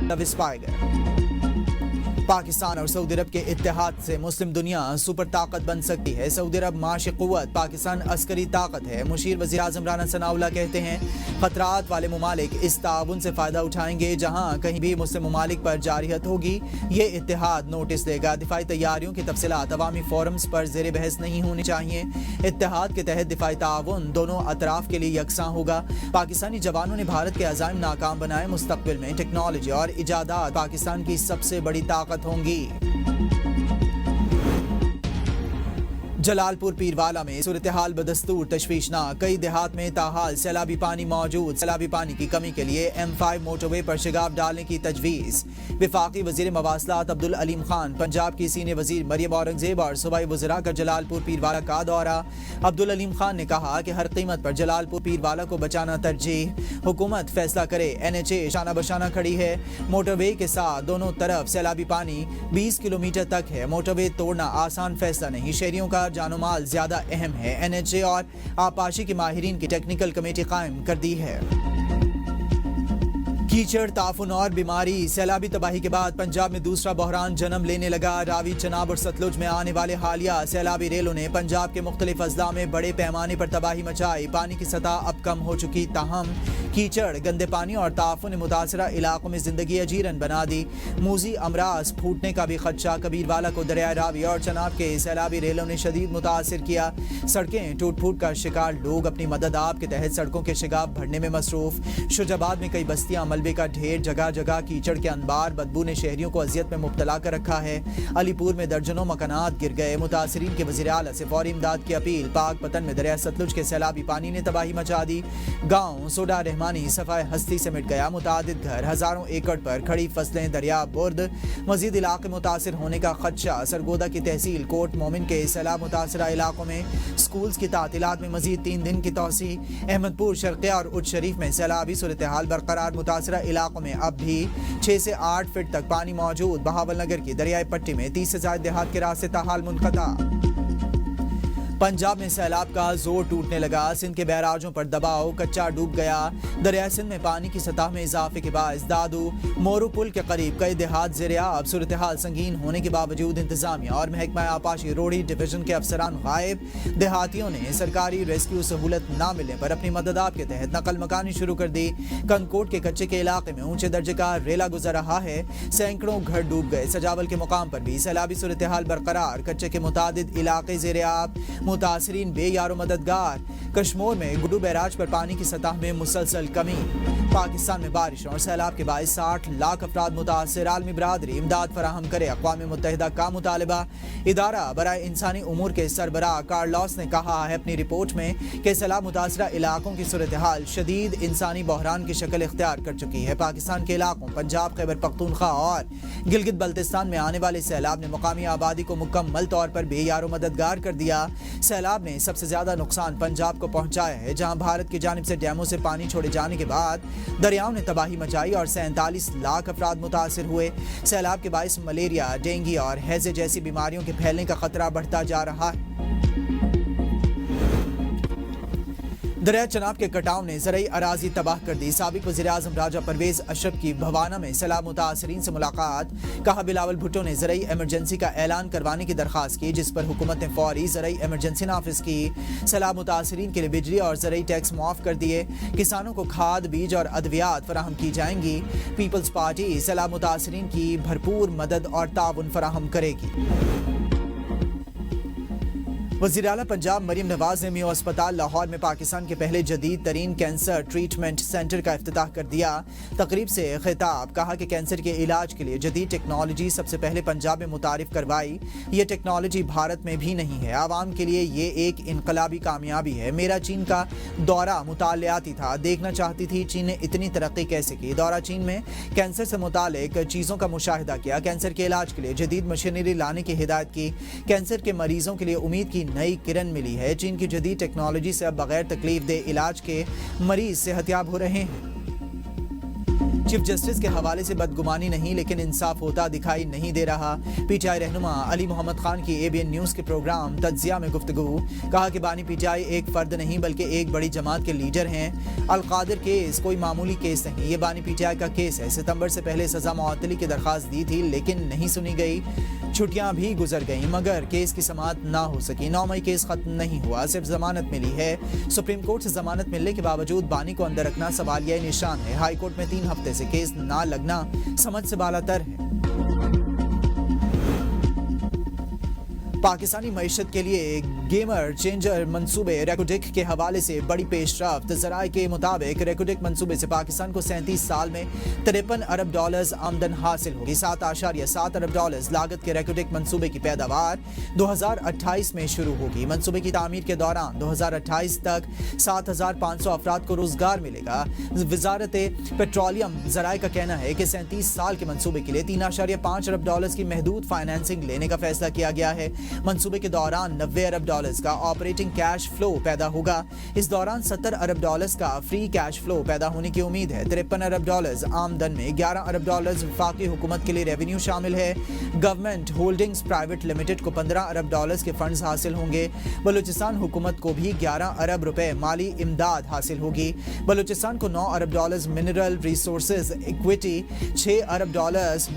लविस पाए गए। पाकिस्तान और सऊदी अरब के इत्तेहाद से मुस्लिम दुनिया सुपर ताकत बन सकती है। सऊदी अरब माशी कुव्वत, पाकिस्तान अस्करी ताकत है। मुशीर वज़ीर आज़म राना सनाउल्लाह कहते हैं, खतरात वाले मुमालिक इस ताउन से फ़ायदा उठाएंगे जहाँ कहीं भी मुस्लिम मुमालिक पर जारियत होगी। ये इत्तेहाद नोटिस देगा। दिफाई तैयारियों की तफसीलात अवामी फोरम्स पर ज़ेर बहस नहीं होनी चाहिए। इत्तेहाद के तहत दिफाई ताउन दोनों अतराफ के लिए यकसां होगा। पाकिस्तानी जवानों ने भारत के अज़ाइम नाकाम बनाए। मुस्तक़बिल में टेक्नोलॉजी और इजादात पाकिस्तान की सबसे बड़ी ताकत होंगी। जलालपुर पीरवाला में सूरत हाल बदस्तूर तशवीशनाक। कई देहात में ताहाल सैलाबी पानी मौजूद। सैलाबी पानी की कमी के लिए M5 मोटरवे पर शिगाफ डालने की तजवीज़। वफाकी वज़ीर मवासलात अब्दुल अलीम खान, पंजाब की सीनियर वज़ीर मरियम औरंगज़ेब और सूबाई वज़रा का जलालपुर पीरवाला का दौरा। अब्दुल अलीम खान ने कहा कि हर कीमत पर जलालपुर पीरवाला को बचाना तरजीह। हुकूमत फैसला करे। NHA शाना बशाना खड़ी है। मोटरवे के साथ दोनों तरफ सैलाबी पानी 20 किलोमीटर तक है। मोटरवे तोड़ना आसान फैसला नहीं। शहरियों का जानो माल ज्यादा अहम है। NHA और आपाशी के माहिरीन की टेक्निकल कमेटी कायम कर दी है। कीचड़, ताफुन और बीमारी। सैलाबी तबाही के बाद पंजाब में दूसरा बहरान जन्म लेने लगा। रावी, चनाब और सतलुज में आने वाले हालिया सैलाबी रेलों ने पंजाब के मुख्तलिफ अजला में बड़े पैमाने पर तबाही मचाई। पानी की सतह अब कम हो चुकी, ताहम कीचड़, गंदे पानी और ताफुन ने मुतासरा इलाकों में जिंदगी अजीरन बना दी। मूजी अमराज फूटने का भी खदशा। कबीरवाला को दरिया रावी और चनाब के सैलाबी रेलों ने शदीद मुतासर किया। सड़कें टूट फूट का शिकार। लोग अपनी मदद आप के तहत सड़कों के शिगाफ भरने में मसरूफ। शुजाबाद में कई बस्तियां मलबे का ढेर। जगह जगह कीचड़ के अनबार। बदबू ने शहरियों को अजियत में मुब्तला कर रखा है। अलीपुर में दर्जनों मकानात गिर गए। मुतासरीन के वज़ीर आला से फौरी इमदाद की अपील। पाक पतन में दरिया सतलुज के सैलाबी पानी ने तबाही मचा दी। गाँव सोडा रहमानी सफाए हस्ती से मिट गया। मुतादिद घर, हजारों एकड़ पर खड़ी फसलें दरिया बुर्द। मजीद इलाके मुतासर होने का खदशा। सरगोदा की तहसील कोट मोमिन के सैलाब मुतासरा इलाकों में स्कूल्स की तातीलात में मजीद 3 दिन की तौसी। अहमदपुर, शर्किया और उच्च शरीफ में सैलाबी सूरत हाल बरकरार। मुतासरा इलाकों में अब भी 6 से 8 फीट तक पानी मौजूद। बहावल नगर की दरियाई पट्टी में 30 से ज्यादा देहात के रास्ते ताहाल मुनक़ता। पंजाब में सैलाब का जोर टूटने लगा। सिंध के बैराजों पर दबाव, कच्चा डूब गया। दरिया सिंध में पानी की सतह में इजाफे के बायस दादू मोरू पुल के करीब कई देहात ज़ेर-ए-आब। सूरत हाल संगीन होने के बावजूद इंतजामिया और महकमा आपाशी रोड़ी डिवीजन के अफसरान गायब। देहातियों ने सरकारी रेस्क्यू सहूलत न मिलने पर अपनी मदद आप के तहत नकल मकानी शुरू कर दी। कंकोट के कच्चे के इलाके में ऊंचे दर्जे का रेला गुजर रहा है। सैकड़ों घर डूब गए। सजावल के मुकाम पर भी सैलाबी सूरत हाल बरकरार। कच्चे के मुतादिद इलाके ज़ेर-ए-आब। मुतासरीन बेयारो मददगार। कश्मीर में गुड्डू बैराज पर पानी की सतह में मुसलसल कमी। पाकिस्तान में बारिश और सैलाब के बायस 60 लाख अफराद मुतासर। आलमी बरादरी इमदाद फराहम करे। अक़वाम मुत्तहिदा का मुतालबा। इदारा बराए इंसानी उमूर के सरबराह कार्लोस ने कहा है अपनी रिपोर्ट में कि सैलाब मुतासरा इलाकों की सूरत हाल शदीद इंसानी बहरान की शक्ल इख्तियार कर चुकी है। पाकिस्तान के इलाकों पंजाब, खैबर पख्तूनख्वा और गिलगित बल्तिस्तान में आने वाले सैलाब ने मुकामी आबादी को मुकम्मल तौर पर बेयारो मददगार कर दिया। सैलाब ने सबसे ज्यादा नुकसान पंजाब को पहुंचाया है, जहां भारत की जानिब से डैमों से पानी छोड़े जाने के बाद दरियाओं ने तबाही मचाई और 47 लाख अफराद मुतासिर हुए। सैलाब के बायस मलेरिया, डेंगू और हैजे जैसी बीमारियों के फैलने का खतरा बढ़ता जा रहा है। दरिया चनाब के कटाव ने ज़रई अराजी तबाह कर दी। साबिक वज़ीर आज़म राजा परवेज अशरफ की भवाना में सैलाब मुतासरीन से मुलाकात। कहा बिलावल भुट्टो ने ज़रई एमरजेंसी का ऐलान करवाने की दरख्वास्त की, जिस पर हुकूमत ने फौरी ज़रई एमरजेंसी नाफिज की। सैलाब मुतासरीन के लिए बिजली और ज़रई टैक्स मुआफ़ कर दिए। किसानों को खाद, बीज और अद्वियात फराहम की जाएंगी। पीपल्स पार्टी सैलाब मुतासरीन की भरपूर मदद और ताउन फराहम करेगी। वज़ीर आला पंजाब मरियम नवाज ने मियो अस्पताल लाहौर में पाकिस्तान के पहले जदीद तरीन कैंसर ट्रीटमेंट सेंटर का इफ्तिताह कर दिया। तकरीब से खिताब। कहा कि कैंसर के इलाज के लिए जदीद टेक्नोलॉजी सबसे पहले पंजाब में मुतारिफ करवाई। ये टेक्नोलॉजी भारत में भी नहीं है। आवाम के लिए ये एक इनकलाबी कामयाबी है। मेरा चीन का दौरा मुतालियाती था। देखना चाहती थी चीन ने इतनी तरक्की कैसे की। दौरा चीन में कैंसर से मुतालिक चीज़ों का मुशाहिदा किया। कैंसर के इलाज के लिए जदीद मशीनरी लाने की हिदायत की। कैंसर के मरीजों के लिए उम्मीद की नई किरण मिली है। चीन की जदीद टेक्नोलॉजी से अब बगैर तकलीफ दे इलाज के मरीज सेहतयाब हो रहे हैं। چیف جسٹس کے حوالے سے بدگمانی نہیں لیکن انصاف ہوتا دکھائی نہیں دے رہا۔ پی ٹی آئی رہنما علی محمد خان کی اے بی این نیوز کے پروگرام تجزیہ میں گفتگو، کہا کہ بانی پی ٹی آئی ایک فرد نہیں بلکہ ایک بڑی جماعت کے لیڈر ہیں۔ القادر کیس کوئی معمولی کیس نہیں، یہ بانی پی ٹی آئی کا کیس ہے۔ ستمبر سے پہلے سزا معطلی کی درخواست دی تھی لیکن نہیں سنی گئی، چھٹیاں بھی گزر گئیں مگر کیس کی سماعت نہ ہو سکی۔ 9 مئی کیس ختم نہیں ہوا، صرف ضمانت ملی ہے۔ سپریم کورٹ سے ضمانت ملنے کے باوجود بانی کو اندر رکھنا سوالیہ نشان ہے۔ ہائی کورٹ میں 3 ہفتے سے کیس نہ لگنا سمجھ سے بالاتر ہے۔ پاکستانی معیشت کے لیے گیمر چینجر منصوبے ریکوڈک کے حوالے سے بڑی پیش رفت۔ ذرائع کے مطابق ریکوڈک منصوبے سے پاکستان کو 37 سال میں $53 ارب آمدن حاصل ہوگی۔ $7.7 ارب لاگت کے ریکوڈک منصوبے کی پیداوار 2028 میں شروع ہوگی۔ منصوبے کی تعمیر کے دوران 2028 تک 7,500 افراد کو روزگار ملے گا۔ وزارت پیٹرولیم ذرائع کا کہنا ہے کہ 37 سال کے منصوبے کے لیے $3.5 ارب کی محدود فائنینسنگ لینے کا فیصلہ کیا گیا ہے۔ منصوبے کے دوران $90 ارب کا آپریٹنگ کیش فلو پیدا ہوگا۔ اس دوران $70 ارب کا فری کیش فلو پیدا ہونے کی امید ہے۔ $53 ارب آمدن میں $11 ارب وفاقی حکومت کے لیے ریونیو شامل ہے۔ گورنمنٹ ہولڈنگز پرائیویٹ لمیٹڈ کو $15 ارب کے فنڈز حاصل ہوں گے۔ بلوچستان حکومت کو بھی $11 ارب مالی امداد حاصل ہوگی۔ بلوچستان کو $9 ارب منرل ریسورسز ایکویٹی، $6 ارب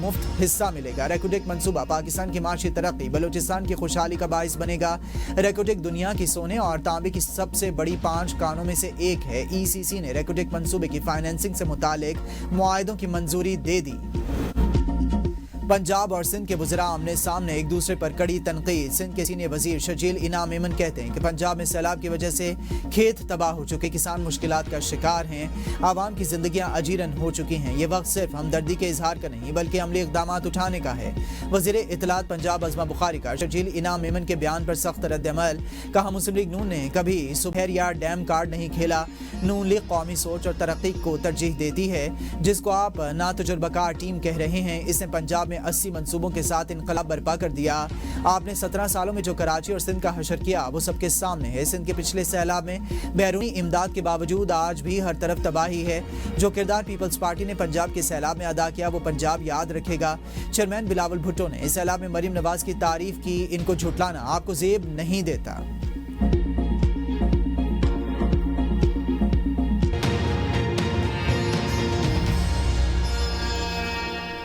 مفت حصہ ملے گا۔ ریکوڈک منصوبہ پاکستان کی معاشی ترقی، بلوچستان کی خوشحالی کا باعث بنے گا۔ ریکوڈک دنیا کی سونے اور تانبے کی سب سے بڑی 5 کانوں میں سے ایک ہے۔ ای سی سی نے ریکوڈک منصوبے کی فائنینسنگ سے متعلق معاہدوں کی منظوری دے دی۔ پنجاب اور سندھ کے وزراء آمنے سامنے ایک دوسرے پر کڑی تنقید۔ سندھ کے سینئر وزیر شرجیل انعام میمن کہتے ہیں کہ پنجاب میں سیلاب کی وجہ سے کھیت تباہ ہو چکے، کسان مشکلات کا شکار ہیں، عوام کی زندگیاں اجیرن ہو چکی ہیں۔ یہ وقت صرف ہمدردی کے اظہار کا نہیں بلکہ عملی اقدامات اٹھانے کا ہے۔ وزیر اطلاعات پنجاب عظمہ بخاری کا شرجیل انعام میمن کے بیان پر سخت رد عمل، کہا مسلم لیگ نون نے کبھی سپیر یا ڈیم کارڈ نہیں کھیلا۔ نون لیگ قومی سوچ اور ترقی کو ترجیح دیتی ہے، جس کو آپ نا تجربہ کار ٹیم کہہ رہے ہیں۔ اس نے پنجاب میں 80 منصوبوں کے ساتھ انقلاب برپا کر دیا۔ آپ نے 17 سالوں میں جو کراچی اور سندھ کا حشر کیا وہ سب کے سامنے ہے۔ سندھ کے پچھلے سیلاب میں بیرونی امداد کے باوجود آج بھی ہر طرف تباہی ہے۔ جو کردار پیپلز پارٹی نے پنجاب کے سیلاب میں ادا کیا وہ پنجاب یاد رکھے گا۔ چیئرمین بلاول بھٹو نے سیلاب میں مریم نواز کی تعریف کی، ان کو جھٹلانا آپ کو زیب نہیں دیتا۔